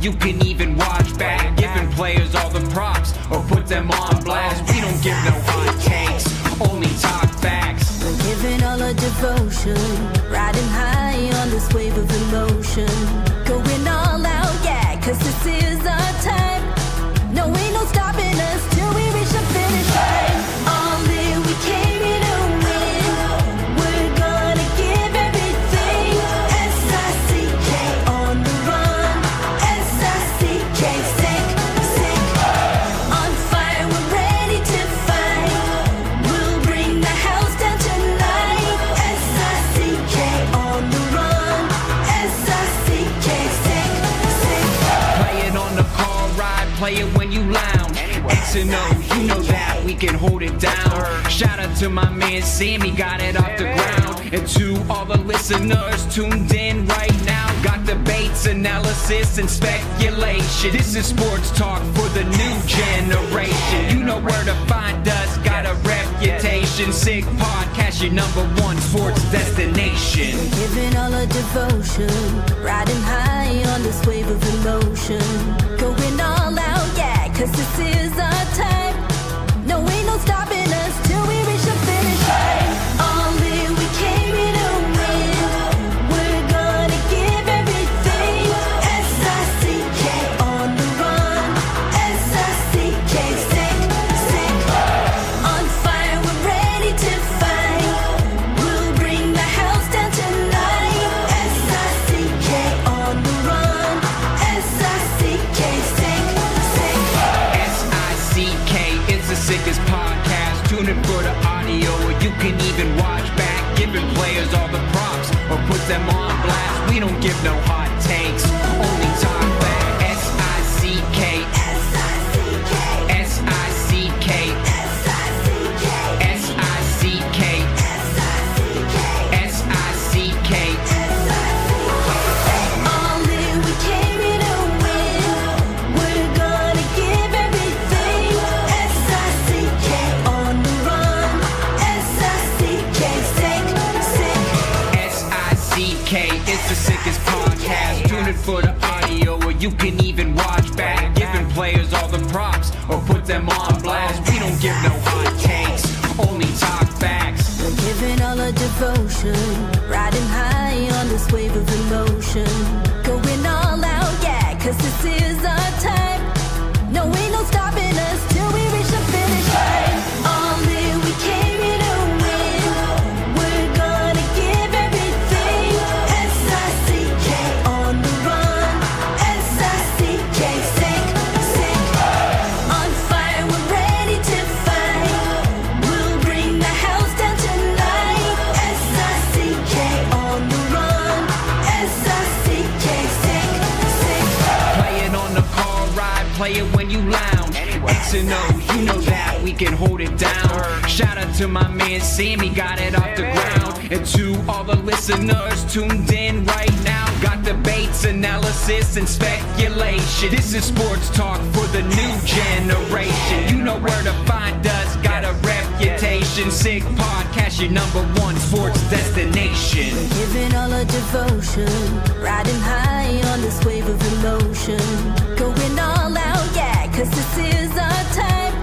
you can even watch back. Giving players all the props or put them on blast. We don't give no hot takes, only talk facts. We're giving all our devotion, riding high on this wave of emotion. Going all out, yeah, cause this is our time. No, ain't no stopping us till we reach the finish line. All in, we came here to win. We're gonna give everything. S-I-C-K on the run. S-I-C-K, sick, sick. On fire, we're ready to fight. We'll bring the house down tonight. S-I-C-K on the run. S-I-C-K, sick, sick. Play it on the car ride, play it when you lounge. X and O, you know that we can hold it down. Shout out to my man Sammy, got it off the ground. And to all the listeners tuned in right now, got debates, analysis, and speculation. This is sports talk for the new generation. You know where to find us, got a reputation. Sick podcast, your #1 sports destination. Giving all our devotion, riding high on this wave of emotion. Going all out, yeah, cause this is our time. No, ain't no stopping us till we reach the finish line. All in, we came here to win. We're gonna give everything. S-I-C-K on the run. S-I-C-K, sick, sick. On fire, we're ready to fight. We'll bring the house down tonight. S-I-C-K on the run. S-I-C-K, sick, sick. S-I-C-K, it's the sickest podcast. Tune in for the audio, or you can even watch back. Giving players all the props or put them on blast. We don't give no hot takes, only talk back. S-I-C-K, S-I-C-K, S-I-C-K, S-I-C-K, S-I-C-K, S-I-C-K, S-I-C-K. all in, we came here to win. We're gonna give everything. S-I-C-K on the run. S-I-C-K, sick, sick. S-I-C-K, it's the sickest podcast. Tune in for the audio, or you can even watch back. Giving players all the props or put them on blast. We don't give no hot takes, only talk facts. We're giving all our devotion, riding high on this wave of emotion. Going all out, yeah, cause this is our time. No, ain't no stopping us till we reach the finish line. All in, we came here to win. We're gonna give everything. S-I-C-K on the run. S-I-C-K, sick, sick. On fire, we're ready to fight. We'll bring the house down tonight. S-I-C-K on the run. S-I-C-K, sick, sick. Play it on the car ride, play it when you lounge. X and O, you know that we can hold it down. Shout out to my man Sammy, got it off the ground. And to all the listeners tuned in right now, got debates, analysis, and speculation. This is sports talk for the new generation. You know where to find us, got a reputation. Sick podcast, your #1 sports destination. Giving all our devotion, riding high on this wave of emotion. Going all out, yeah, cause this is our time.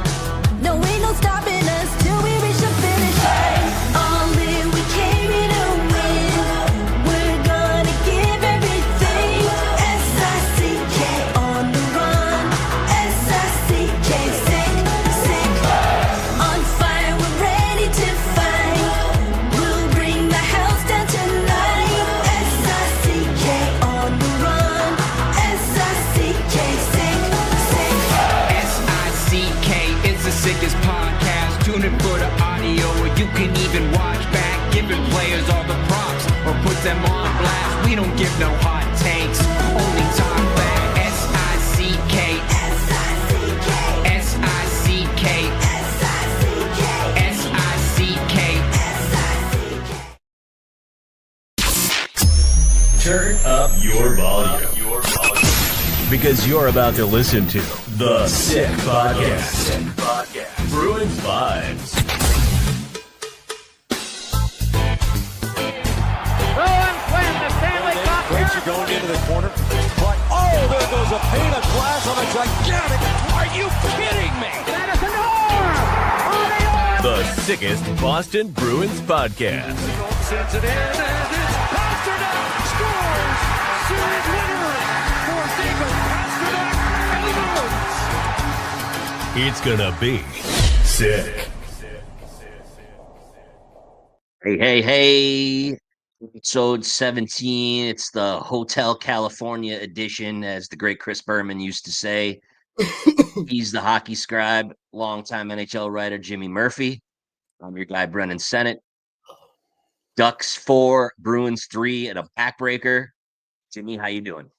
No, ain't no stopping us till we reach the finish line. All in, we came here to win. We're gonna give everything. S-I-C-K on the run. S-I-C-K, sick, sick. On fire, we're ready to fight. We'll bring the house down tonight. S-I-C-K on the run. S-I-C-K, sick, sick. S-I-C-K, it's the sickest podcast. Tune in for the audio, or you can even watch back. Giving players all the props or put them on blast. We don't give no hot takes, only talk back. S-I-C-K, S-I-C-K, S-I-C-K, S-I-C-K, S-I-C-K. S-I-C-K. Turn up your volume. Because you're about to listen to The Sick Podcast. Bruins Vibes. Bruins win the Stanley Cup. Krejci going into the corner. But, oh, there goes a gigantic. Are you kidding me? The sickest Boston Bruins podcast. Sends it in, and it's Pasternak scores! Series winner for David Pasternak and the Bruins. It's gonna be sick. Hey. Episode 17. It's the Hotel California edition, as the great Chris Berman used to say. He's the hockey scribe, longtime NHL writer Jimmy Murphy. I'm your guy, Brennan Sennott. Ducks 4, Bruins 3 at a backbreaker. Jimmy, how you doing?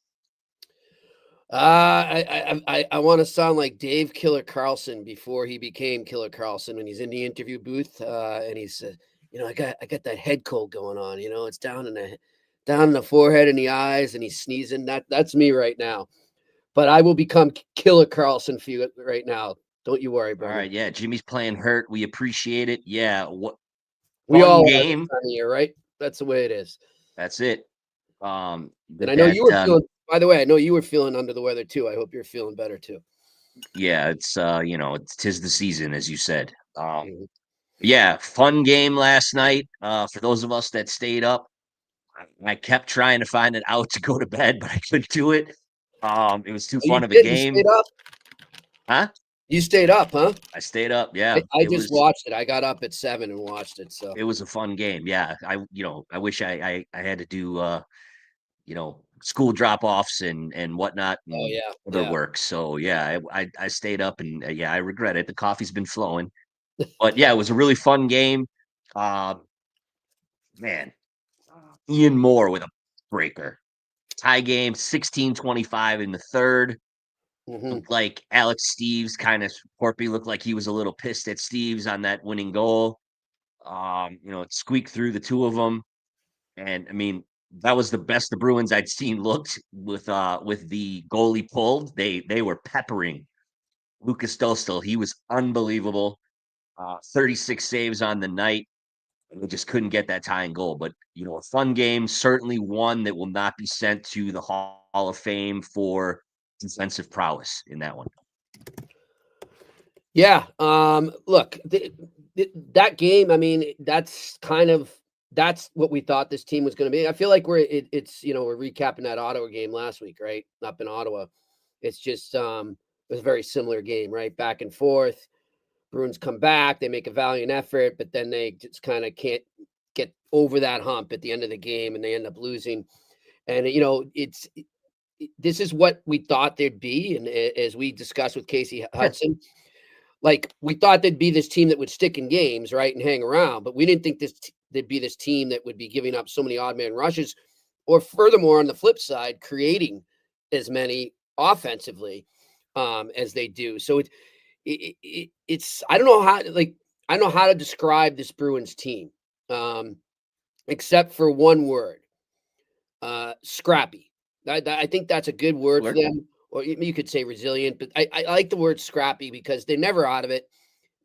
I want to sound like Dave Killer Carlson before he became Killer Carlson when he's in the interview booth and he said, I got that head cold going on. It's down in the forehead and the eyes, and he's sneezing. That's me right now. But I will become Killer Carlson for you right now. Don't you worry, bro. All right, yeah. Jimmy's playing hurt. We appreciate it. Yeah, We all game. are this time of year, right? That's the way it is. That's it. And I know you were feeling. By the way, I know you were feeling under the weather too. I hope you're feeling better too. Yeah, it's it's 'tis the season, as you said. Yeah, fun game last night. For those of us that stayed up, I kept trying to find an out to go to bed, but I couldn't do it. It was too fun of a game. You stayed up? Huh? You stayed up, huh? I stayed up. Yeah, I just watched it. I got up at 7 and watched it. So it was a fun game. Yeah, I wish I had to do school drop offs and whatnot. And other work. So yeah, I stayed up, and I regret it. The coffee's been flowing. But yeah, it was a really fun game. Man, Ian Moore with a breaker. Tie game, 16-25 in the third. Looked like Alex Steves kind of Corpy looked like he was a little pissed at Steves on that winning goal. It squeaked through the two of them. And I mean, that was the best the Bruins I'd seen looked with the goalie pulled. They were peppering Lucas Dostal. He was unbelievable. 36 saves on the night. We just couldn't get that tying goal. But, a fun game, certainly one that will not be sent to the Hall of Fame for defensive prowess in that one. Yeah. Look, that game, I mean, that's what we thought this team was going to be. I feel like we're recapping that Ottawa game last week, right? Up in Ottawa. It's just, it was a very similar game, right? Back and forth. Bruins come back, they make a valiant effort, but then they just kind of can't get over that hump at the end of the game, and they end up losing. And this is what we thought there'd be, and as we discussed with Casey Hudson, like we thought there'd be this team that would stick in games, right, and hang around, but we didn't think there'd be this team that would be giving up so many odd man rushes, or furthermore, on the flip side, creating as many offensively as they do. So it's I don't know how to describe this Bruins team, except for one word, scrappy. I think that's a good word for them, or you could say resilient, but I like the word scrappy because they're never out of it.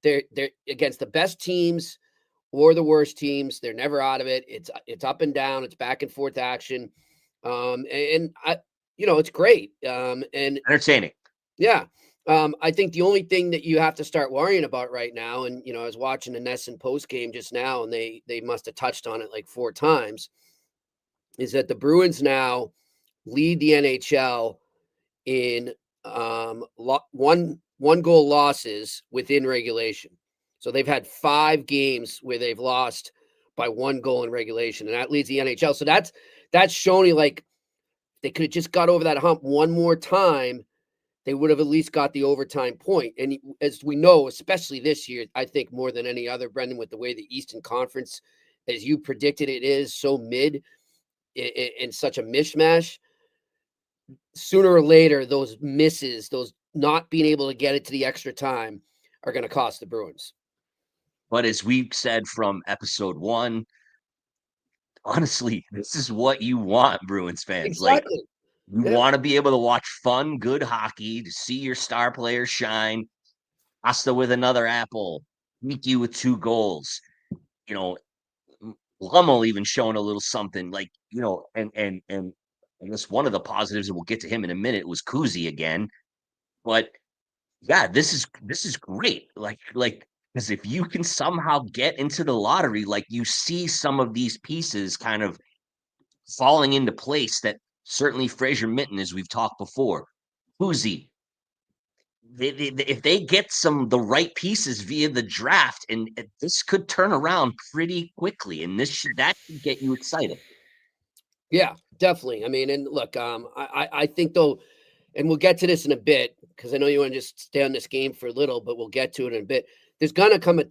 They're against the best teams or the worst teams. They're never out of it. It's up and down. It's back and forth action, and it's great and entertaining. Yeah. I think the only thing that you have to start worrying about right now, and I was watching the Nesson post game just now, and they must have touched on it like 4 times, is that the Bruins now lead the NHL in one goal losses within regulation. So they've had 5 games where they've lost by 1 goal in regulation, and that leads the NHL. So that's showing you like they could have just got over that hump one more time. They would have at least got the overtime point. And as we know, especially this year, I think more than any other, Brendan, with the way the Eastern Conference, as you predicted it is, so mid and such a mishmash, sooner or later, those misses, those not being able to get it to the extra time are going to cost the Bruins. But as we said from episode 1, honestly, this is what you want, Bruins fans. Exactly. You want to be able to watch fun, good hockey, to see your star players shine. Asta with another apple, Miki with 2 goals. Lummel even showing a little something and I guess one of the positives, and we'll get to him in a minute, was Kuzi again. But yeah, this is great. Like because if you can somehow get into the lottery, like you see some of these pieces kind of falling into place that certainly Fraser Minton, as we've talked before, Huzi, if they get the right pieces via the draft, and this could turn around pretty quickly, and that should get you excited. Yeah, definitely. I mean, and look, I think though, and we'll get to this in a bit because I know you want to just stay on this game for a little, but we'll get to it in a bit. There's gonna come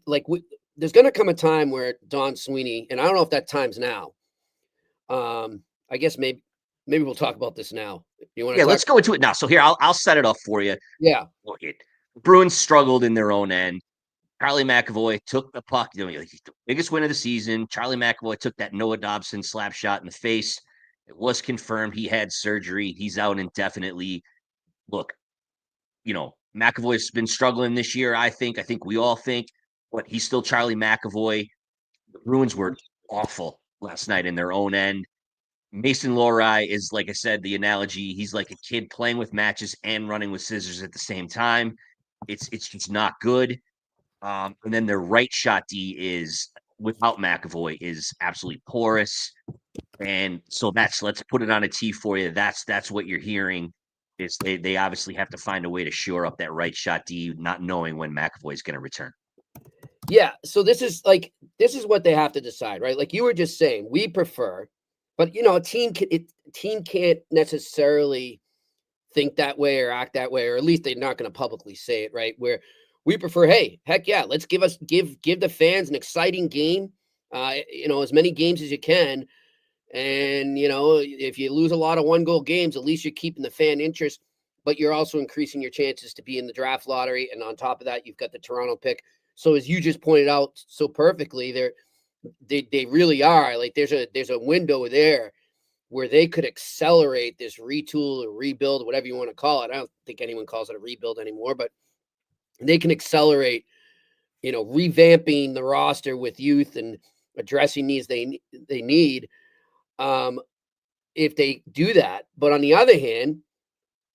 there's gonna come a time where Don Sweeney, and I don't know if that time's now. I guess maybe we'll talk about this now. You want to? Yeah, let's go into it now. So here, I'll set it up for you. Yeah. Look, Bruins struggled in their own end. Charlie McAvoy took the puck. The biggest win of the season. Charlie McAvoy took that Noah Dobson slap shot in the face. It was confirmed he had surgery. He's out indefinitely. Look, McAvoy's been struggling this year, I think. I think we all think, but he's still Charlie McAvoy. The Bruins were awful last night in their own end. Mason Lohrei is, like I said, the analogy. He's like a kid playing with matches and running with scissors at the same time. It's just not good. And then their right shot D is, without McAvoy, is absolutely porous. And so let's put it on a T for you. That's what you're hearing. Is they obviously have to find a way to shore up that right shot D, not knowing when McAvoy is going to return. Yeah. So this is what they have to decide, right? Like you were just saying, we prefer, but a team can't necessarily think that way or act that way, or at least they're not going to publicly say it, right? Where we prefer, hey, heck yeah, let's give the fans an exciting game, as many games as you can. And, if you lose a lot of 1-goal games, at least you're keeping the fan interest, but you're also increasing your chances to be in the draft lottery. And on top of that, you've got the Toronto pick. So as you just pointed out so perfectly, they really are like, there's a window there where they could accelerate this retool or rebuild, whatever you want to call it. I don't think anyone calls it a rebuild anymore, but they can accelerate, revamping the roster with youth and addressing needs they need. If they do that. But on the other hand,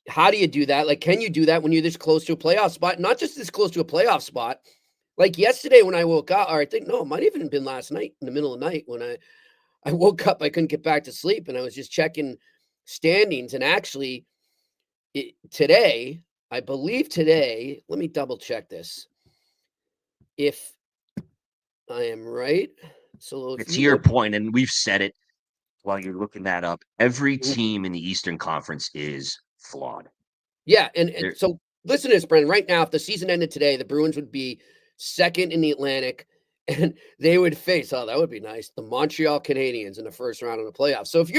how do you do that? Like, can you do that when you're this close to a playoff spot? Not just this close to a playoff spot. Like yesterday when I woke up, or I think, no, it might even have been last night in the middle of the night when I woke up, I couldn't get back to sleep. And I was just checking standings. And actually today, I believe today, let me double check this. If I am right. So it's your point, and we've said it while you're looking that up. Every team in the Eastern Conference is flawed. Yeah. And so listen to this, Brendan. Right now, if the season ended today, the Bruins would be second in the Atlantic, and they would face, that would be nice, the Montreal Canadiens in the first round of the playoffs. So if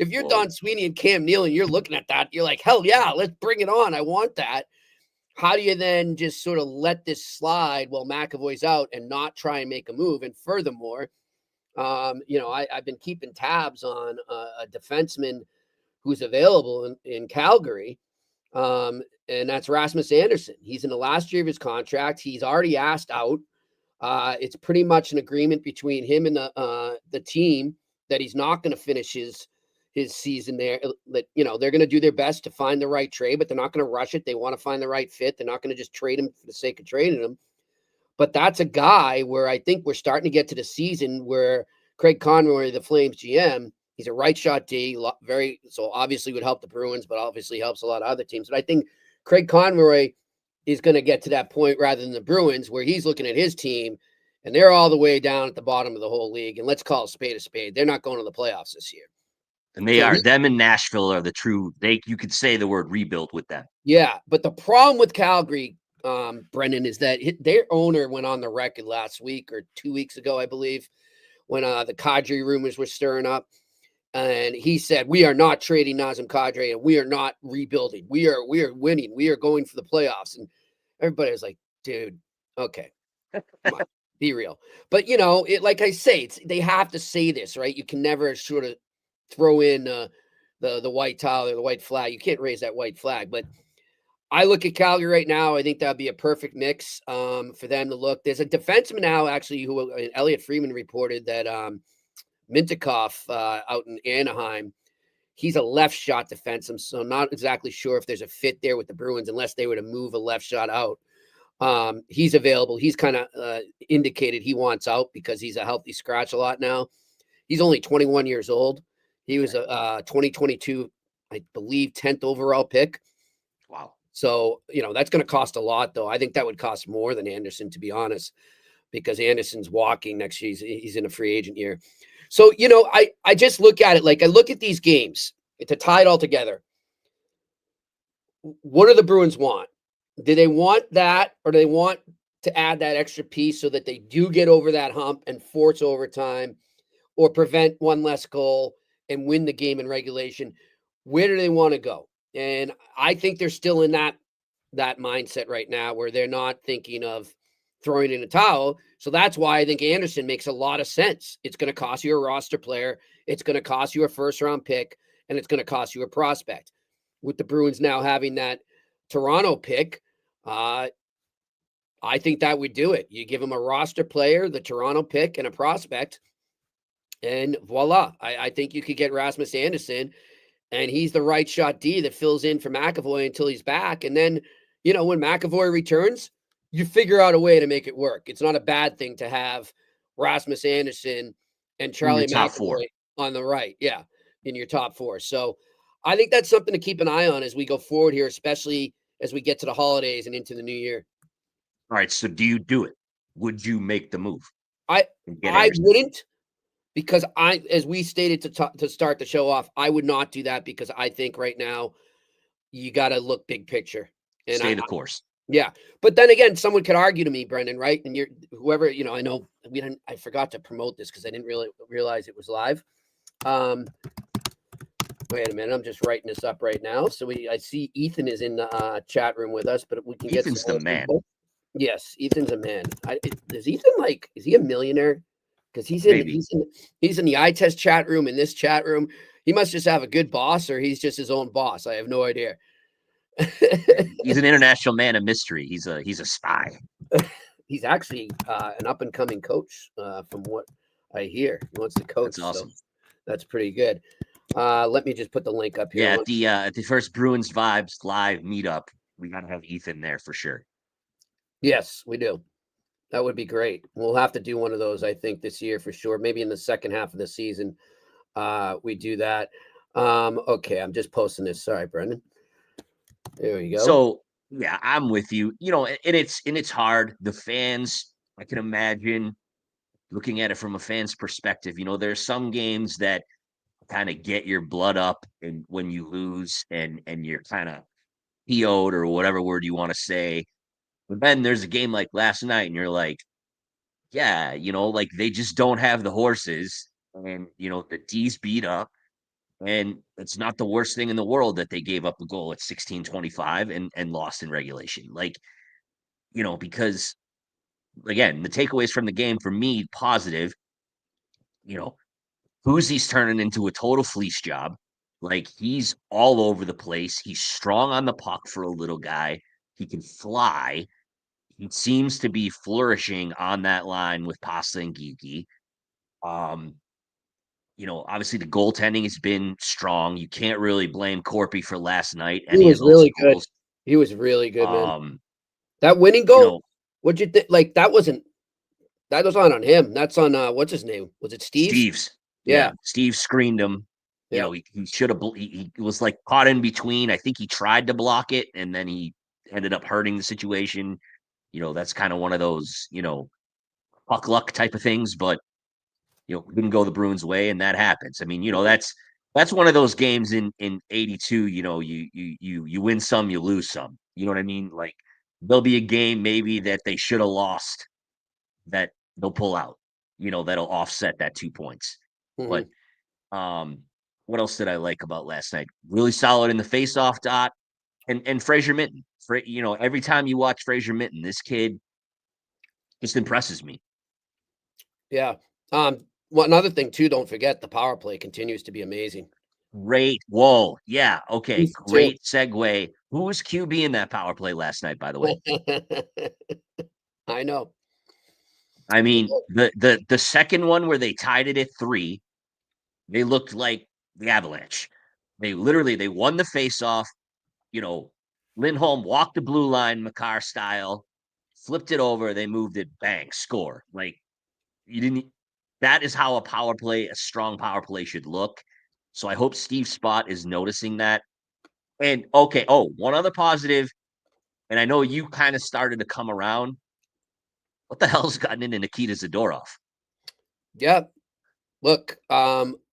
you're Don Sweeney and Cam Neal and you're looking at that, you're like, hell yeah, let's bring it on. I want that. How do you then just sort of let this slide while McAvoy's out and not try and make a move? And furthermore, I've been keeping tabs on a defenseman who's available in Calgary, and that's Rasmus Andersson. He's in the last year of his contract. He's already asked out. It's pretty much an agreement between him and the team that he's not going to finish his season there. That they're going to do their best to find the right trade, but they're not going to rush it. They want to find the right fit. They're not going to just trade him for the sake of trading him. But that's a guy where I think we're starting to get to the season where Craig Conroy, the Flames GM, he's a right shot D, so obviously would help the Bruins, but obviously helps a lot of other teams. But I think Craig Conroy is going to get to that point rather than the Bruins, where he's looking at his team and they're all the way down at the bottom of the whole league. And let's call a spade a spade. They're not going to the playoffs this year. And them in Nashville are the true, you could say the word rebuild with them. Yeah. But the problem with Calgary, Brendan, is that their owner went on the record last week or 2 weeks ago, I believe, when the Kadri rumors were stirring up. And he said, we are not trading Nazem Kadri and we are not rebuilding. We are winning. We are going for the playoffs. And everybody was like, dude, okay, come on, be real. But, like I say, they have to say this, right? You can never sort of throw in the white towel or the white flag. You can't raise that white flag. But I look at Calgary right now. I think that'd be a perfect mix for them to look. There's a defenseman now, actually, who Elliot Freeman reported that Mintyukov out in Anaheim, He's a left shot defenseman, so I'm not exactly sure if there's a fit there with the Bruins unless they were to move a left shot out. He's available. He's kind of indicated he wants out because he's a healthy scratch a lot now. He's only 21 years old. He was a 2022, I believe, 10th overall pick. Wow. So, that's going to cost a lot, though. I think that would cost more than Andersson, to be honest, because Andersson's walking next year. He's in a free agent year. So, I just look at it like I look at these games to tie it all together. What do the Bruins want? Do they want that, or do they want to add that extra piece so that they do get over that hump and force overtime or prevent one less goal and win the game in regulation? Where do they want to go? And I think they're still in that mindset right now where they're not thinking of throwing in a towel. So that's why I think Andersson makes a lot of sense. It's going to cost you a roster player. It's going to cost you a first-round pick, and it's going to cost you a prospect. With the Bruins now having that Toronto pick, I think that would do it. You give them a roster player, the Toronto pick, and a prospect, and voila. I think you could get Rasmus Andersson, and he's the right shot D that fills in for McAvoy until he's back. And then, when McAvoy returns, you figure out a way to make it work. It's not a bad thing to have Rasmus Andersson and Charlie McAvoy on the right. Yeah, in your top four. So I think that's something to keep an eye on as we go forward here, especially as we get to the holidays and into the new year. All right. So do you do it? Would you make the move? I wouldn't, because as we stated to start the show off, I would not do that because I think right now you got to look big picture and stay the course. Yeah. But then again, someone could argue to me, Brendan, right? And whoever, I know I forgot to promote this because I didn't really realize it was live. Wait a minute. I'm just writing this up right now. So I see Ethan is in the chat room with us, but we can get Ethan's the man. Yes, Ethan's a man. Is Ethan is he a millionaire? Because he's in the eye test chat room, in this chat room. He must just have a good boss, or he's just his own boss. I have no idea. He's an international man of mystery. He's a spy. He's actually an up and coming coach, from what I hear. He wants to coach. That's awesome. So that's pretty good. Let me just put the link up here. Yeah, at the first Bruins Vibes live meetup, we gotta have Ethan there for sure. Yes, we do. That would be great. We'll have to do one of those, I think, this year for sure. Maybe in the second half of the season, we do that. Okay, I'm just posting this. Sorry, Brendan. There you go. So yeah, I'm with you. And it's hard. The fans, I can imagine looking at it from a fan's perspective. There's some games that kind of get your blood up, and when you lose and you're kind of PO'd or whatever word you want to say. But then there's a game like last night, and you're like, yeah, like they just don't have the horses, and the D's beat up. And it's not the worst thing in the world that they gave up a goal at 16:25 and lost in regulation. Because again, the takeaways from the game for me, positive, Boozy's turning into a total fleece job. He's all over the place. He's strong on the puck for a little guy. He can fly. He seems to be flourishing on that line with Pasta and Geeky. Obviously the goaltending has been strong. You can't really blame Corpy for last night. He was really good. He was really good, man. That winning goal, what'd you think? That was not on him. That's on, what's his name? Was it Steve? Steve's. Yeah. Steve screened him. Yeah. He should have, he was caught in between. I think he tried to block it, and then he ended up hurting the situation. That's kind of one of those, puck luck type of things, but didn't go the Bruins' way, and that happens. I mean, that's one of those games in 82. You win some, you lose some. You know what I mean? There'll be a game maybe that they should have lost that they'll pull out. That'll offset that 2 points. Mm-hmm. But what else did I like about last night? Really solid in the faceoff dot, and Fraser Minten. Every time you watch Fraser Minten, this kid just impresses me. Yeah. Another thing too, don't forget the power play continues to be amazing. Great. Whoa. Yeah. Okay. Great segue. Who was QB in that power play last night, by the way? I know. I mean, the second one where they tied it at 3, they looked like the Avalanche. They won the faceoff. You know, Lindholm walked the blue line, Makar style, flipped it over. They moved it, bang, score. Like you didn't. That is how a strong power play should look. So I hope Steve Spott is noticing that. And okay, one other positive, and I know you kind of started to come around. What the hell's gotten into Nikita Zadorov? Yeah. Look,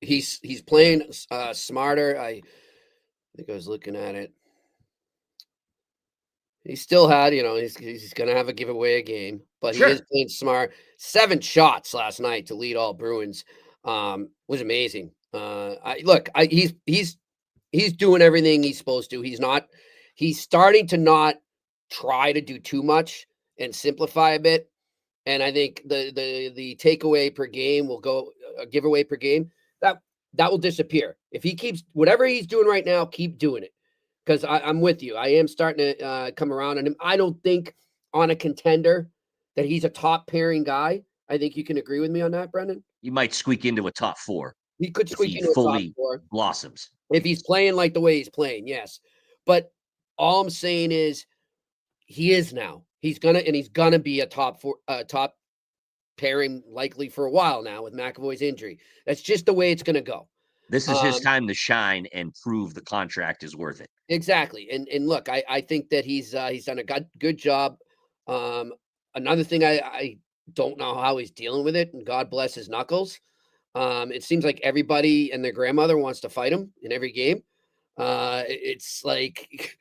he's playing smarter. I think I was looking at it. He still had, he's going to have a giveaway a game, but Sure. he is playing smart. 7 shots last night to lead all Bruins was amazing. He's doing everything he's supposed to. He's starting to not try to do too much and simplify a bit. And I think the takeaway per game will go a giveaway per game. That will disappear. If he keeps whatever he's doing right now, keep doing it. Because I'm with you. I am starting to come around on him. I don't think on a contender that he's a top pairing guy. I think you can agree with me on that, Brendan. You might squeak into a top 4. He could if squeak he into fully a top 4 blossoms. if he's playing like the way he's playing. Yes, but all I'm saying is he is now. He's gonna be a top pairing likely for a while now with McAvoy's injury. That's just the way it's gonna go. This is his time to shine and prove the contract is worth it. Exactly. And look, I think that he's done a good job. Another thing I don't know how he's dealing with it, and God bless his knuckles. It seems like everybody and their grandmother wants to fight him in every game. It's like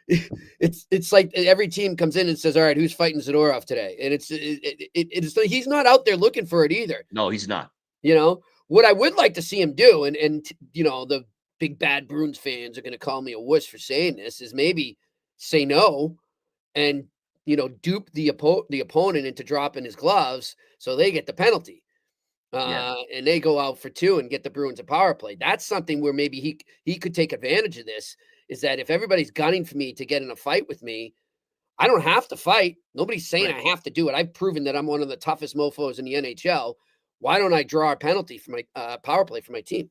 it's like every team comes in and says, "All right, who's fighting Zadorov today?" And it's like he's not out there looking for it either. No, he's not. What I would like to see him do, and the big bad Bruins fans are going to call me a wuss for saying this, is maybe say no and dupe the opponent into dropping his gloves so they get the penalty. And they go out for 2 and get the Bruins a power play. That's something where maybe he could take advantage of this, is that if everybody's gunning for me to get in a fight with me, I don't have to fight. Nobody's saying I have to do it. I've proven that I'm one of the toughest mofos in the NHL. Why don't I draw a penalty for my power play for my team?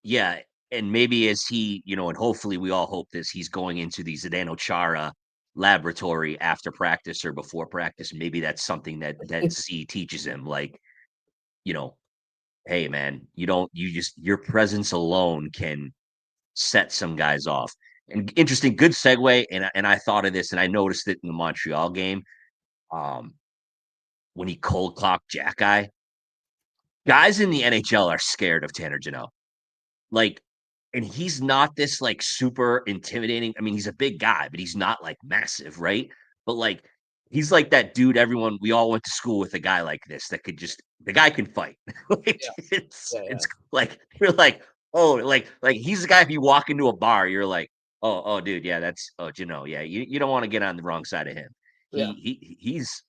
Yeah, and maybe as he, and hopefully we all hope this, he's going into the Zdeno Chara laboratory after practice or before practice. Maybe that's something that Z teaches him, like, hey man, your presence alone can set some guys off. And interesting, good segue. And I thought of this, and I noticed it in the Montreal game. When he cold clocked Jack Guy, guys in the NHL are scared of Tanner Janelle. Like, and he's not this like super intimidating. I mean, he's a big guy, but he's not like massive, right? But like, he's like that dude. We all went to school with a guy like this that could the guy can fight. It's like, you're like, oh, like he's the guy. If you walk into a bar, you're like, oh, dude, yeah, that's yeah, you don't want to get on the wrong side of him. He's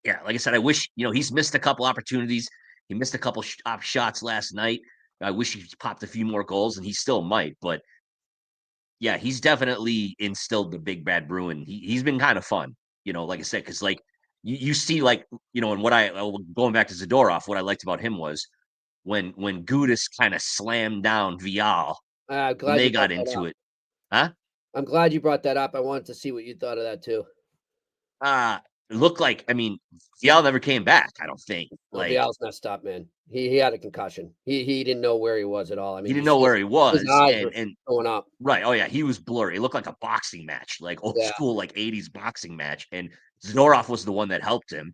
like I said, I wish he's missed a couple opportunities. He missed a couple shots last night. I wish he popped a few more goals, and he still might. But yeah, he's definitely instilled the big bad Bruin. He's been kind of fun, like I said, because like you see, like and what going back to Zadorov, what I liked about him was when Gudas kind of slammed down Vial, when they got into it. Huh? I'm glad you brought that up. I wanted to see what you thought of that too. It looked like, Vial never came back, I don't think. Like, Vial's messed up, man. He had a concussion. He didn't know where he was at all. I mean, he didn't know where he was. His eyes were going up. Right. Oh yeah, he was blurry. It looked like a boxing match, like old school, like 80s boxing match. And Zadorov was the one that helped him.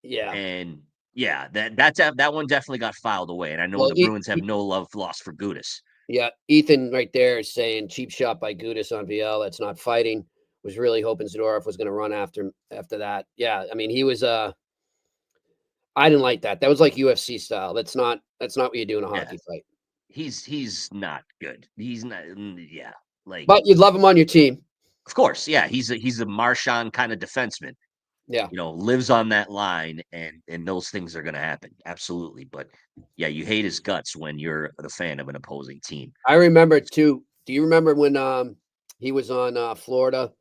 Yeah. And yeah, that one definitely got filed away. And I know the Bruins have no love lost for Gudas. Yeah, Ethan right there is saying cheap shot by Gudas on Vial. That's not fighting. Was really hoping Zadorov was going to run after that. Yeah, I mean, he was I didn't like that. That was like UFC style. That's not what you do in a hockey fight. He's not good. He's not. Yeah, like. But you'd love him on your team. Of course, yeah. He's a Marchand kind of defenseman. Yeah, lives on that line, and those things are going to happen. Absolutely, but yeah, you hate his guts when you're the fan of an opposing team. I remember too. Do you remember when he was on Florida?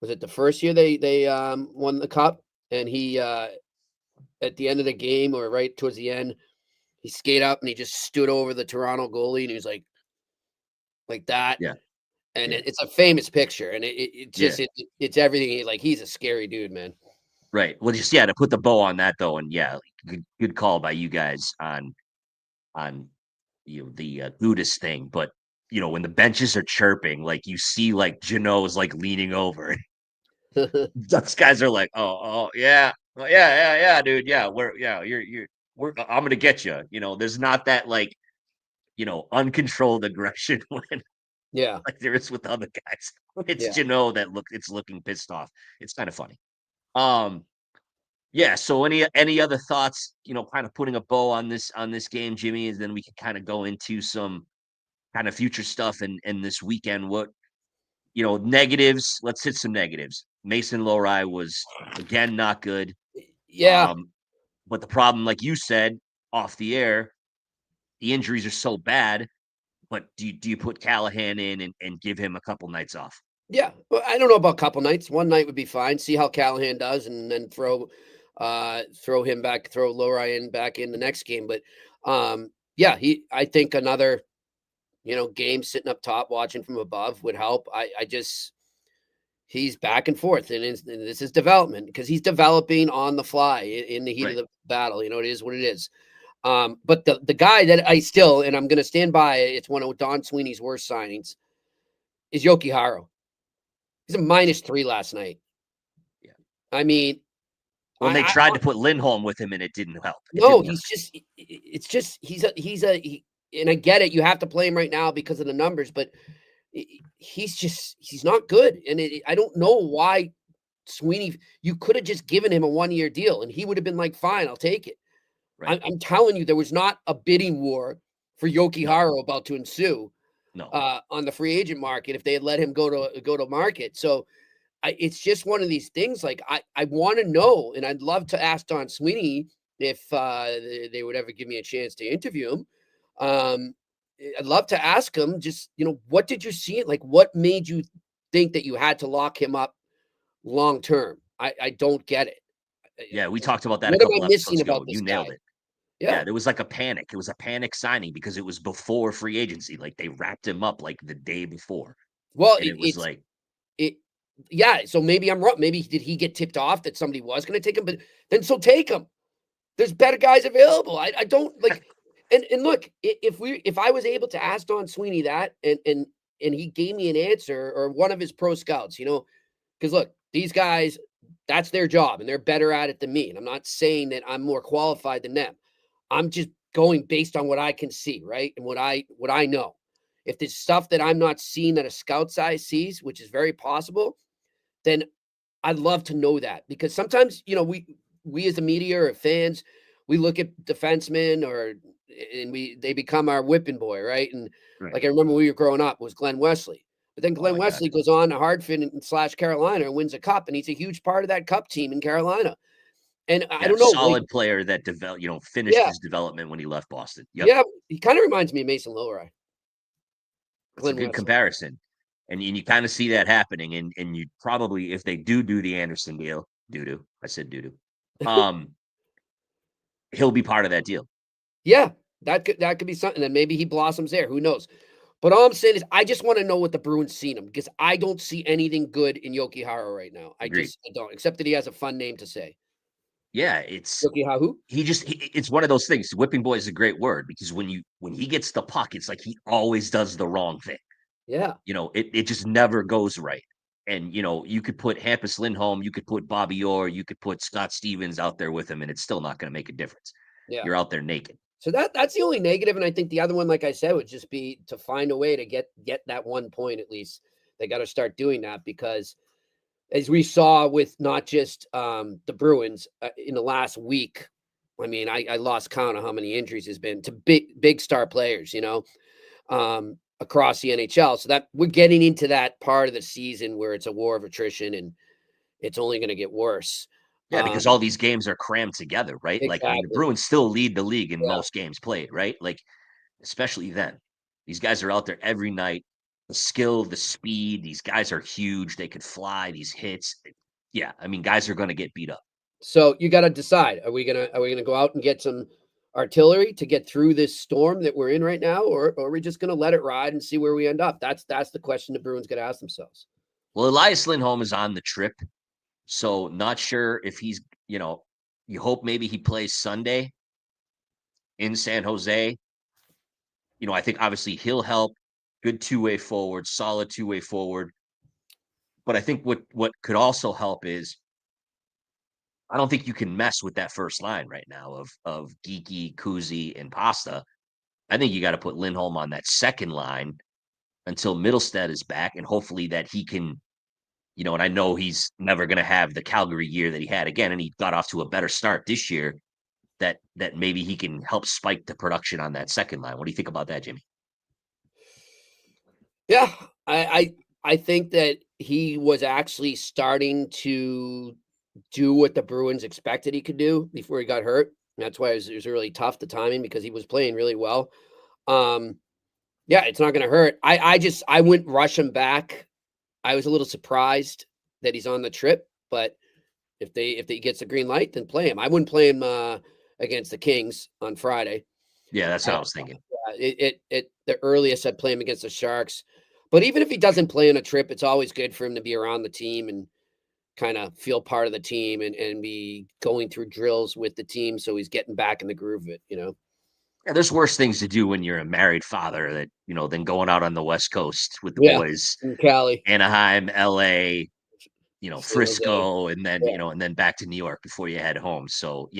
Was it the first year they won the cup? And he at the end of the game, or right towards the end, He skated up and he just stood over the Toronto goalie and he was like that. Yeah. And Yeah. it's a famous picture, and it Yeah. just it's everything. Like, he's a scary dude, man. Right. Well, just to put the bow on that though, and good call by you guys on the Buddhist thing. But when the benches are chirping, like you see like Jeannot's like leaning over. Those guys are like, oh yeah, well, yeah, dude, yeah, I'm gonna get you. There's not that like uncontrolled aggression when Yeah, like there is with other guys. It's yeah. that it's looking pissed off. It's kind of funny. Yeah. So any other thoughts? Kind of putting a bow on this game, Jimmy, and then we can kind of go into some kind of future stuff and this weekend. What negatives? Let's hit some negatives. Mason Lohrei was again not good. Yeah, But the problem, like you said off the air, the injuries are so bad. But do you put Callahan in and give him a couple nights off? yeah. Well, I don't know about couple nights. One night would be fine. See how Callahan does, and then throw him back, throw Lohrei back in the next game. But yeah, I think another game sitting up top watching from above would help. He's back and forth, and this is development because he's developing on the fly in the heat of the battle. It is what it is. But the guy that I still, and I'm going to stand by it, it's one of Don Sweeney's worst signings, is Yoki Haro. He's a -3 last night. Yeah. I mean, when they tried to put Lindholm with him and it didn't help. And I get it. You have to play him right now because of the numbers, but he's not good. And I don't know why Sweeney, you could have just given him a 1-year deal and he would have been like, fine, I'll take it. Right. I'm telling you, there was not a bidding war for Yoki Haro about to ensue on the free agent market if they had let him go to market. So it's just one of these things. Like, I want to know, and I'd love to ask Don Sweeney if they would ever give me a chance to interview him. I'd love to ask him just, what did you see? Like, what made you think that you had to lock him up long term? I don't get it. Yeah, we talked about that what a couple am I episodes missing ago. about this You nailed guy? it. Yeah. Yeah, there was like a panic. It was a panic signing because it was before free agency. Like, they wrapped him up like the day before. Well, and it was like yeah. So maybe I'm wrong. Maybe did he get tipped off that somebody was going to take him? But then so take him. There's better guys available. I don't like. And look, if I was able to ask Don Sweeney that and he gave me an answer, or one of his pro scouts, because look, these guys, that's their job and they're better at it than me. And I'm not saying that I'm more qualified than them. I'm just going based on what I can see, right? And what I know. If there's stuff that I'm not seeing that a scout's eye sees, which is very possible, then I'd love to know that, because sometimes, we as the media or fans, we look at defensemen and they become our whipping boy, right? And like, I remember when we were growing up, it was Glenn Wesley. But then Glenn Wesley goes on to Hartford / Carolina and wins a cup, and he's a huge part of that cup team in Carolina. And I don't know, solid player that finished his development when he left Boston. Yep. Yeah, he kind of reminds me of Mason Lohrei. It's a good comparison. And you kind of see that happening. And you probably, if they do the Andersson deal, I said he'll be part of that deal. Yeah, that could be something. Then maybe he blossoms there. Who knows? But all I'm saying is, I just want to know what the Bruins seen him, because I don't see anything good in Yoki Haro right now. I don't, except that he has a fun name to say. Yeah, it's Yoki Haro. It's one of those things. Whipping boy is a great word, because when he gets the puck, it's like he always does the wrong thing. Yeah. It just never goes right. And, you could put Hampus Lindholm, you could put Bobby Orr, you could put Scott Stevens out there with him, and it's still not going to make a difference. Yeah. You're out there naked. So that's the only negative. And I think the other one, like I said, would just be to find a way to get that 1 point at least. They got to start doing that, because as we saw with not just the Bruins in the last week, I mean, I lost count of how many injuries has been to big star players, across the NHL. So that we're getting into that part of the season where it's a war of attrition, and it's only going to get worse. Yeah, because all these games are crammed together, right? Exactly. Like, the Bruins still lead the league in most games played, right? Like, especially then. These guys are out there every night. The skill, the speed, these guys are huge. They could fly, these hits. Yeah, I mean, guys are going to get beat up. So you got to decide: are we gonna go out and get some artillery to get through this storm that we're in right now, or are we just going to let it ride and see where we end up? That's the question the Bruins got to ask themselves. Well, Elias Lindholm is on the trip, so not sure if he's, you hope maybe he plays Sunday in San Jose. I think obviously he'll help. Good two-way forward, solid two-way forward. But I think what could also help is I don't think you can mess with that first line right now of Geeky, Kuzi, and Pasta. I think you got to put Lindholm on that second line until Middlestead is back, and hopefully that he can, and I know he's never going to have the Calgary year that he had again, and he got off to a better start this year, that maybe he can help spike the production on that second line. What do you think about that, Jimmy? Yeah, I think that he was actually starting to do what the Bruins expected he could do before he got hurt. And that's why it was really tough, the timing, because he was playing really well. Yeah, it's not going to hurt. I wouldn't rush him back. I was a little surprised that he's on the trip, but if he gets the green light, then play him. I wouldn't play him against the Kings on Friday. Yeah, that's what I was thinking. The earliest I'd play him against the Sharks. But even if he doesn't play on a trip, it's always good for him to be around the team and kind of feel part of the team and be going through drills with the team. So he's getting back in the groove of it, Yeah, there's worse things to do when you're a married father than going out on the West Coast with the boys. In Cali. Anaheim, LA, Frisco, and then, and then back to New York before you head home. So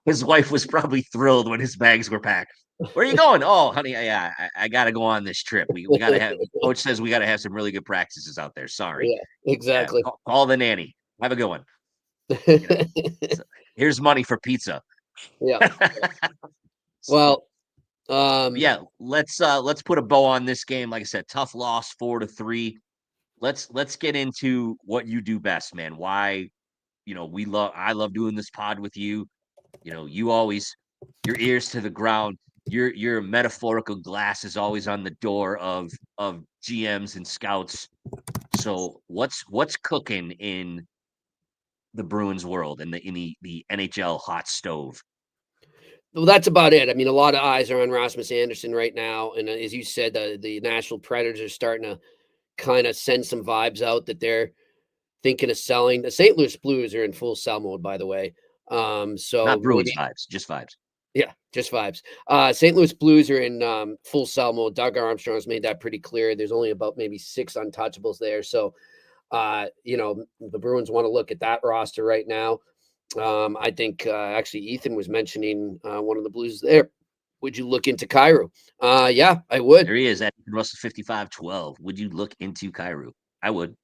his wife was probably thrilled when his bags were packed. Where are you going? Oh, honey, I got to go on this trip. We got to have, coach says we got to have some really good practices out there. Sorry. Yeah, exactly. Call the nanny. Have a good one. So, here's money for pizza. Yeah. Well, let's put a bow on this game. Like I said, tough loss, 4-3. Let's get into what you do best, man. Why, I love doing this pod with you. You always, your ears to the ground. Your metaphorical glass is always on the door of GMs and scouts. So what's cooking in the Bruins world and in the NHL hot stove? Well, that's about it. I mean, a lot of eyes are on Rasmus Andersson right now, and as you said, the Nashville Predators are starting to kind of send some vibes out that they're thinking of selling. The St. Louis Blues are in full sell mode, by the way. So not Bruins vibes, just vibes. Yeah, just vibes. St. Louis Blues are in full sell mode. Doug Armstrong's made that pretty clear. There's only about maybe 6 untouchables there. So, the Bruins want to look at that roster right now. I think actually Ethan was mentioning one of the Blues there. Would you look into Kyrou? Yeah, I would. There he is at Russell 55-12. Would you look into Kyrou? I would.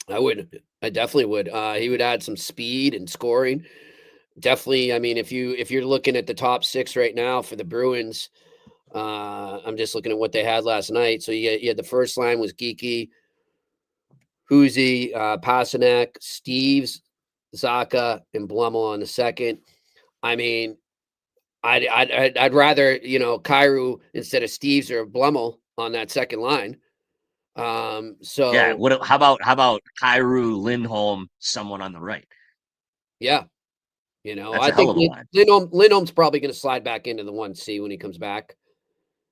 I would. I definitely would. He would add some speed and scoring. Definitely. I mean, if you're looking at the top 6 right now for the Bruins, I'm just looking at what they had last night. So you had the first line was Geeky, Huzi, Pasternak, Steves, Zaka, and Blumel on the second. I mean, I'd rather Kyrou instead of Steves or Blumel on that second line. So yeah, how about Kyrou, Lindholm, someone on the right? Yeah. That's I think Lindholm's probably going to slide back into the 1C when he comes back.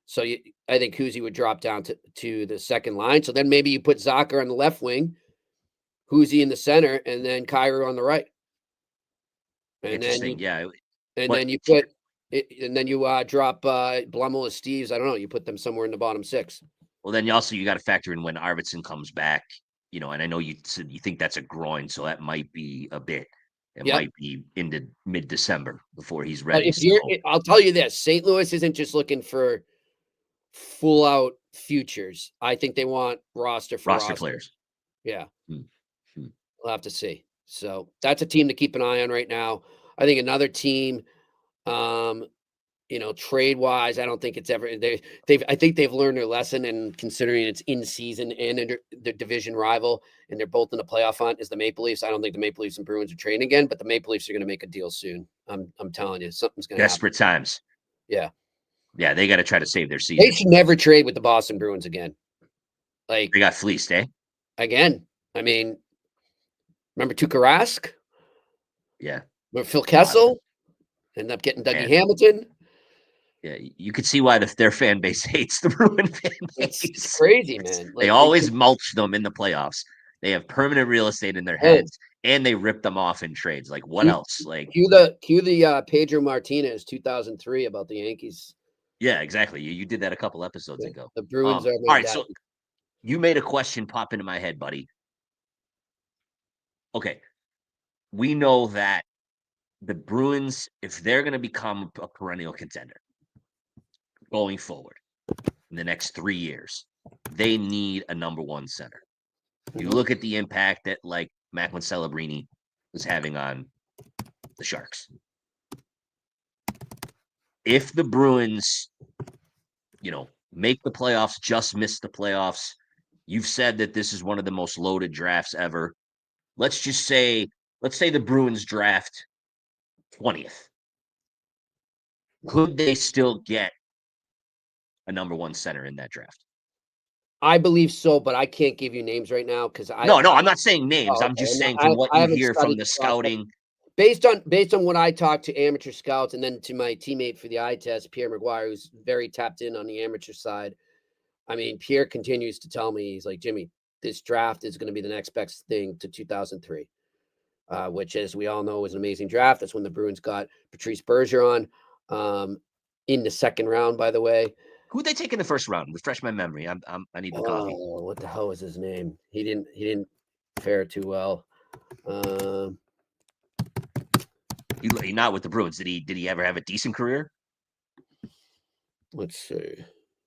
So I think Huzi would drop down to the second line. So then maybe you put Zaka on the left wing, Huzi in the center, and then Kyrou on the right. And then you drop Blumel or Steves. I don't know. You put them somewhere in the bottom 6. Well, then you got to factor in when Arvidsson comes back. And I know you said you think that's a groin, so that might be a bit. It might be into mid-December before he's ready. I'll tell you this: St. Louis isn't just looking for full-out futures. I think they want roster players. Yeah, we'll have to see. So that's a team to keep an eye on right now. I think another team, trade-wise, I don't think it's ever. I think they've learned their lesson, and considering it's in season and the division rival, and they're both in the playoff hunt, is the Maple Leafs. I don't think the Maple Leafs and Bruins are trading again, but the Maple Leafs are going to make a deal soon. I'm telling you, something's going to happen. Desperate times. Yeah. Yeah, they got to try to save their season. They should never trade with the Boston Bruins again. Like, they got fleeced, eh? Again. I mean, remember Tuukka Rask? Yeah. But Phil Kessel ended up getting Dougie Hamilton. Yeah, you could see why their fan base hates the Bruin fan base. It's crazy, man. They always mulch them in the playoffs. They have permanent real estate in their heads, and they rip them off in trades. Like, what else? Like, cue the Pedro Martinez 2003 about the Yankees. Yeah, exactly. You did that a couple episodes ago. The Bruins are all right. So you made a question pop into my head, buddy. Okay, we know that the Bruins, if they're going to become a perennial contender going forward in the next 3 years, they need a number one center. You look at the impact that like Macklin Celebrini is having on the Sharks. If the Bruins, make the playoffs, just miss the playoffs, you've said that this is one of the most loaded drafts ever. Let's say the Bruins draft 20th. Could they still get a number one center in that draft? I believe so, but I can't give you names right now because No, I'm not saying names. I'm just saying from what you hear from the scouting. Based on what I talked to amateur scouts and then to my teammate for the eye test, Pierre McGuire, who's very tapped in on the amateur side. I mean, Pierre continues to tell me, he's like, Jimmy, this draft is going to be the next best thing to 2003, which, as we all know, was an amazing draft. That's when the Bruins got Patrice Bergeron in the second round, by the way. Who'd they take in the first round? Refresh my memory. I need the coffee. What the hell was his name? He didn't fare too well. He not with the Bruins. Did he ever have a decent career? Let's see.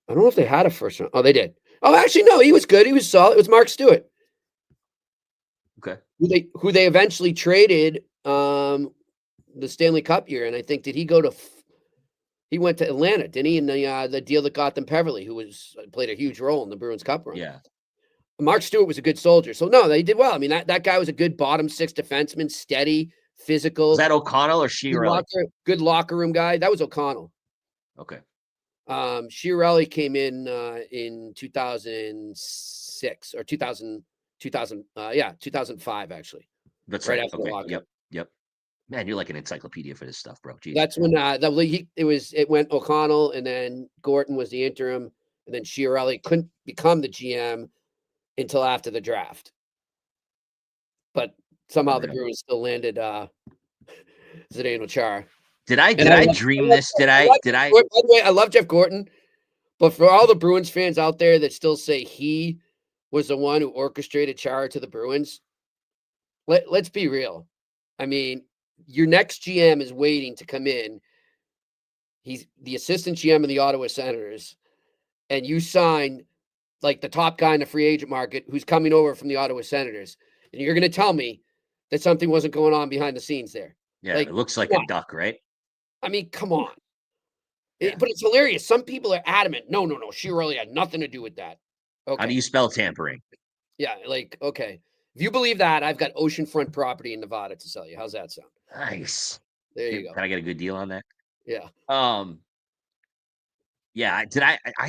I don't know if they had a first round. Oh, they did. Oh, actually, no, he was good. He was solid. It was Mark Stewart. Okay. Who they eventually traded the Stanley Cup year, and I think did he go to? He went to Atlanta, didn't he? In the deal that got them Peverly, who played a huge role in the Bruins Cup run. Yeah. Mark Stewart was a good soldier, so no, they did well. I mean, that guy was a good bottom six defenseman, steady, physical. Was that O'Connell or Chiarelli? Good locker room guy. That was O'Connell. Okay. Chiarelli came in 2006 or 2005 actually. That's right right. after the lockout. Yep. Man, you're like an encyclopedia for this stuff, bro. Jeez. That's when it went O'Connell, and then Gorton was the interim, and then Chiarelli couldn't become the GM until after the draft. But somehow the Bruins still landed Zdeno Chara. Did I dream this? Did I? By the way, I love Jeff Gorton, but for all the Bruins fans out there that still say he was the one who orchestrated Chara to the Bruins, let's be real. I mean, your next GM is waiting to come in. He's the assistant GM of the Ottawa Senators, and you sign like the top guy in the free agent market who's coming over from the Ottawa Senators, and you're going to tell me that something wasn't going on behind the scenes there. Yeah, it looks like a duck, right? I mean, come on. Yeah. But it's hilarious. Some people are adamant. No. Chiarelli had nothing to do with that. Okay. How do you spell tampering? Yeah, okay. If you believe that, I've got oceanfront property in Nevada to sell you. How's that sound? Nice. There you go. Can I get a good deal on that? Yeah. Yeah. I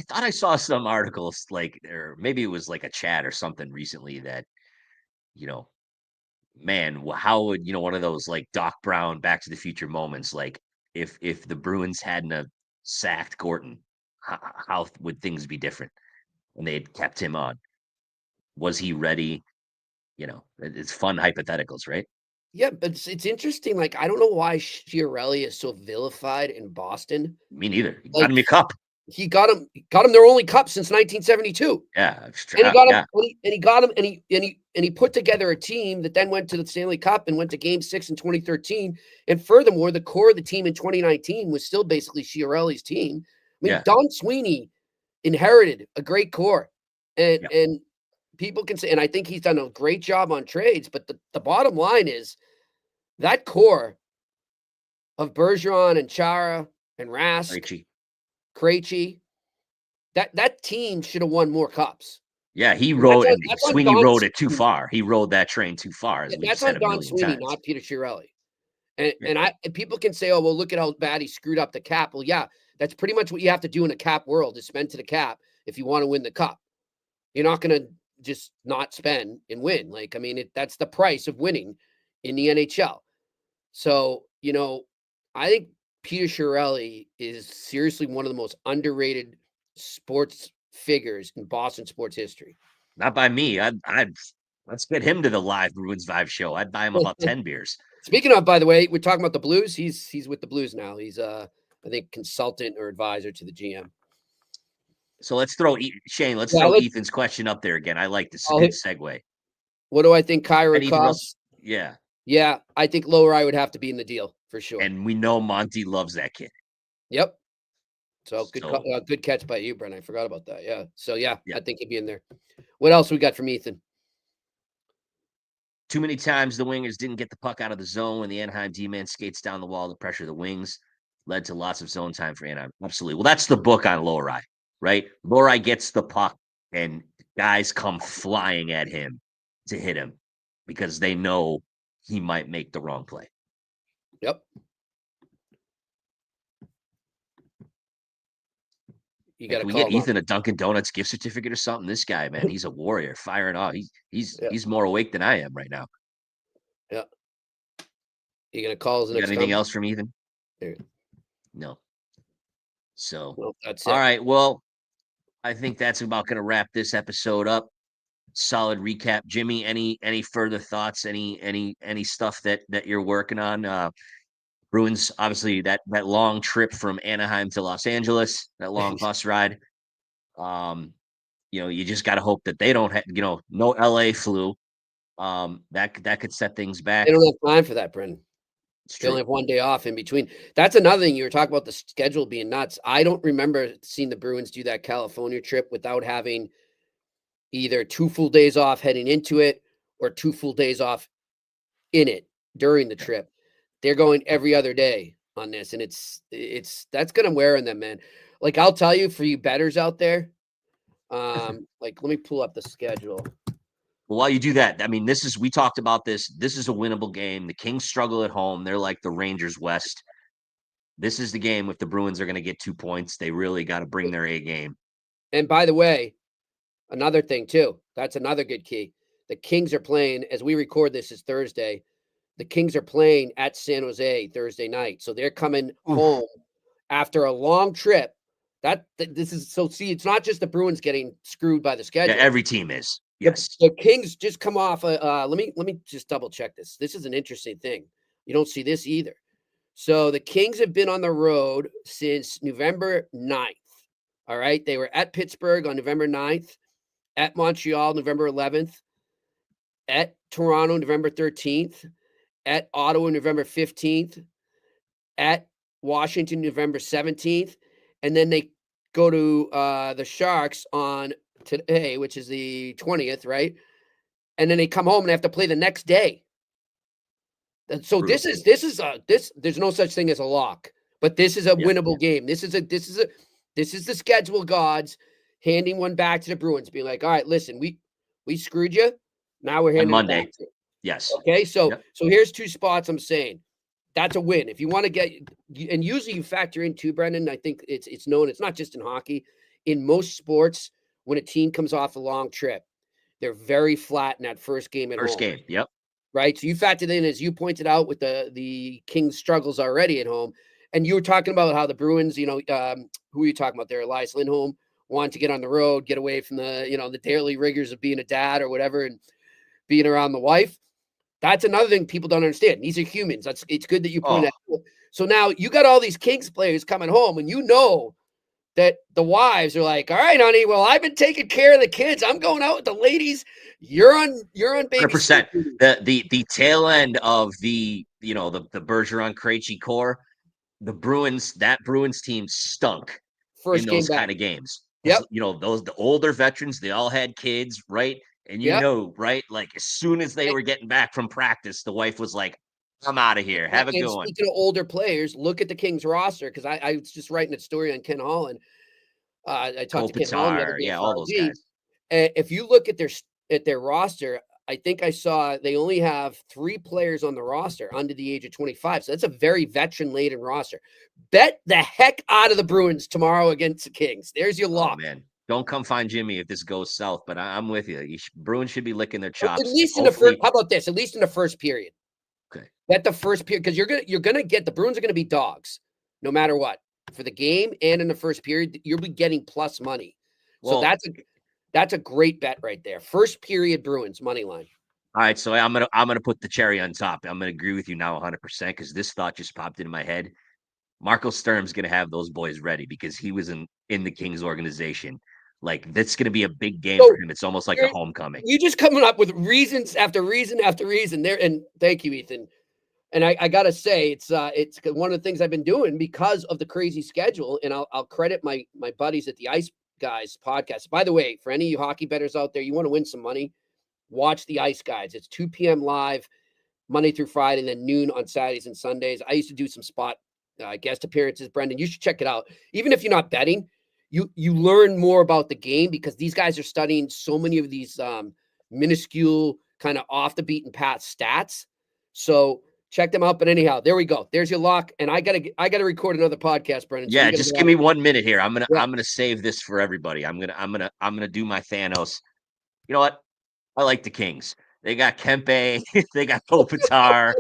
thought I saw some articles or maybe it was like a chat or something recently that, man, how would, one of those like Doc Brown Back to the Future moments, like if the Bruins hadn't have sacked Gorton, how would things be different when they had kept him on? Was he ready? It's fun hypotheticals, right? Yeah, but it's interesting. Like, I don't know why Chiarelli is so vilified in Boston. Me neither. He got him a cup. He got him their only cup since 1972. Yeah, and he got him, and he got him, and he put together a team that then went to the Stanley Cup and went to Game 6 in 2013. And furthermore, the core of the team in 2019 was still basically Chiarelli's team. I mean, Don Sweeney inherited a great core, and people can say, and I think he's done a great job on trades. But the bottom line is that core of Bergeron and Chara and Rask. Krejci, that team should have won more cups. Yeah, he rode Sweeney rode it too far. He rode that train too far. That's on Don Sweeney, not Peter Chiarelli. And people can say, oh, well, look at how bad he screwed up the cap. Well, yeah, that's pretty much what you have to do in a cap world is spend to the cap if you want to win the cup. You're not going to just not spend and win. Like, I mean, that's the price of winning in the NHL. So I think Peter Chiarelli is seriously one of the most underrated sports figures in Boston sports history. Not by me. Let's get him to the live Bruins Vibe show. I'd buy him about 10 beers. Speaking of, by the way, we're talking about the Blues. He's with the Blues now. He's I think consultant or advisor to the GM. So let's throw Shane. Let's throw Ethan's question up there again. I like this. Good segue. What do I think Kyra costs? Yeah. Yeah, I think Lohrei would have to be in the deal for sure. And we know Monty loves that kid. Yep. So good catch by you, Brent. I forgot about that. Yeah. So yeah, I think he'd be in there. What else we got from Ethan? Too many times the wingers didn't get the puck out of the zone when the Anaheim D-man skates down the wall to pressure the wings. Led to lots of zone time for Anaheim. Absolutely. Well, that's the book on Lohrei, right? Lohrei gets the puck and guys come flying at him to hit him because they know he might make the wrong play. Yep. You got to get Ethan a Dunkin' Donuts gift certificate or something. This guy, man, he's a warrior, firing off. He's more awake than I am right now. Yeah. You gonna call us? Anything else from Ethan? There. No. So that's it. All right. Well, I think that's about going to wrap this episode up. Solid recap, Jimmy. Any further thoughts? Any stuff that you're working on? Bruins, obviously that long trip from Anaheim to Los Angeles, that long bus ride. You just got to hope that they don't have, no LA flu. That could set things back. They don't have time for that, Brendan. They only have one day off in between. That's another thing. You were talking about the schedule being nuts. I don't remember seeing the Bruins do that California trip without having either 2 full days off heading into it or 2 full days off in it during the trip. They're going every other day on this, and that's going to wear on them, man. Like, I'll tell you, for you bettors out there, let me pull up the schedule. Well, while you do that, I mean, we talked about this. This is a winnable game. The Kings struggle at home. They're like the Rangers West. This is the game. If the Bruins are going to get 2 points, they really got to bring their A game. And by the way, another thing too, that's another good key. The Kings are playing, as we record this is Thursday. The Kings are playing at San Jose Thursday night. So they're coming home after a long trip. It's not just the Bruins getting screwed by the schedule. Yeah, every team is. Yes. The Kings just come off. Let me just double check this. This is an interesting thing. You don't see this either. So the Kings have been on the road since November 9th. All right. They were at Pittsburgh on November 9th, at Montreal, November 11th, at Toronto, November 13th, at Ottawa, November 15th, at Washington, November 17th. And then they go to the Sharks on today, which is the 20th, right? And then they come home and have to play the next day. And so this is there's no such thing as a lock, but this is a winnable game. This is the schedule gods handing one back to the Bruins, being like, all right, listen, we screwed you. Now we're handing Monday. it back to you. Yes. Okay. So here's 2 spots I'm saying. That's a win. If you want to get, and usually you factor in too, Brendan, I think it's known, it's not just in hockey, in most sports, when a team comes off a long trip, they're very flat in that first game at home. First game, yep. Right? So you factored in, as you pointed out, with the Kings' struggles already at home. And you were talking about how the Bruins, who are you talking about there? Hampus Lindholm wanted to get on the road, get away from the daily rigors of being a dad or whatever and being around the wife. That's another thing people don't understand. These are humans. It's good that you point that out. So now you got all these Kings players coming home, and that the wives are like, all right, honey, well, I've been taking care of the kids. I'm going out with the ladies. You're on baby. 100%. The tail end of the Bergeron Krejci core, the Bruins team stunk first in those game kind of games. Yep. The older veterans, they all had kids, right? And right? Like as soon as they were getting back from practice, the wife was like, I'm out of here. Have a good one. Speaking of older players, look at the Kings roster, because I was just writing a story on Ken Holland. I talked to Ken Holland the other day, all those guys. If you look at their roster, I think I saw they only have 3 players on the roster under the age of 25. So that's a very veteran-laden roster. Bet the heck out of the Bruins tomorrow against the Kings. There's your lock. Oh, man. Don't come find Jimmy if this goes south, but I'm with you. Bruins should be licking their chops. At least in the first. How about this? At least in the first period. Okay. Bet the first period because you're gonna get the Bruins are gonna be dogs no matter what for the game and in the first period. You'll be getting plus money. So Well, that's a great bet right there. First period Bruins money line. all right, so I'm gonna put the cherry on top. I'm gonna agree with you now 100% because this thought just popped into my head. Marco Sturm's gonna have those boys ready because he was in the Kings organization. Like that's gonna be a big game So for him. It's almost like a homecoming. You just coming up with reasons after reason after reason there. And thank you, Ethan. And I gotta say, it's one of the things I've been doing because of the crazy schedule. And I'll credit my buddies at the Ice Guys podcast. By the way, for any of you hockey bettors out there, you want to win some money, watch the Ice Guys. It's 2 p.m. live, Monday through Friday, and then noon on Saturdays and Sundays. I used to do some spot guest appearances, Brendan. You should check it out. Even if you're not betting, you learn more about the game because these guys are studying so many of these minuscule kind of off the beaten path stats. So check them out. But anyhow, there we go. There's your lock. And I gotta record another podcast, Brendan. Yeah, just give me 1 minute here. I'm gonna save this for everybody. I'm gonna do my Thanos. You know what? I like the Kings. They got Kempe, they got Kopitar.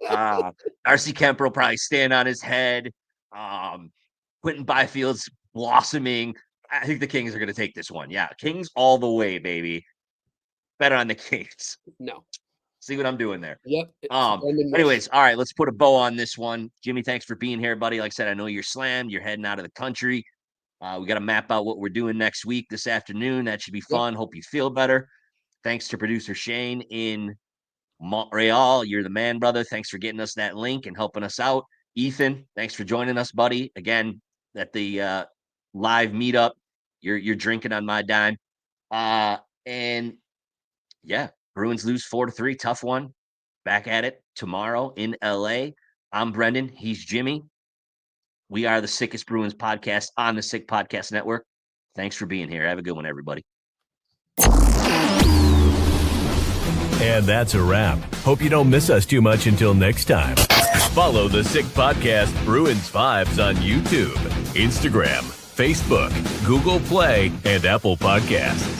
RC Kemper will probably stand on his head. Quentin Byfield's blossoming. I think the Kings are gonna take this one. Yeah, Kings all the way, baby. Bet on the Kings. No. See what I'm doing there. Yep. Anyways, all right, let's put a bow on this one. Jimmy, thanks for being here, buddy. Like I said, I know you're slammed. You're heading out of the country. We got to map out what we're doing next week, this afternoon. That should be fun. Yep. Hope you feel better. Thanks to producer Shane in Montreal. You're the man, brother. Thanks for getting us that link and helping us out. Ethan, thanks for joining us, buddy. Again, at the live meetup. You're drinking on my dime. And yeah. Bruins lose 4-3. Tough one. Back at it tomorrow in LA. I'm Brendan. He's Jimmy. We are the Sickest Bruins podcast on the Sick Podcast Network. Thanks for being here. Have a good one, everybody. And that's a wrap. Hope you don't miss us too much until next time. Follow the Sick Podcast Bruins Vibes on YouTube, Instagram, Facebook, Google Play, and Apple Podcasts.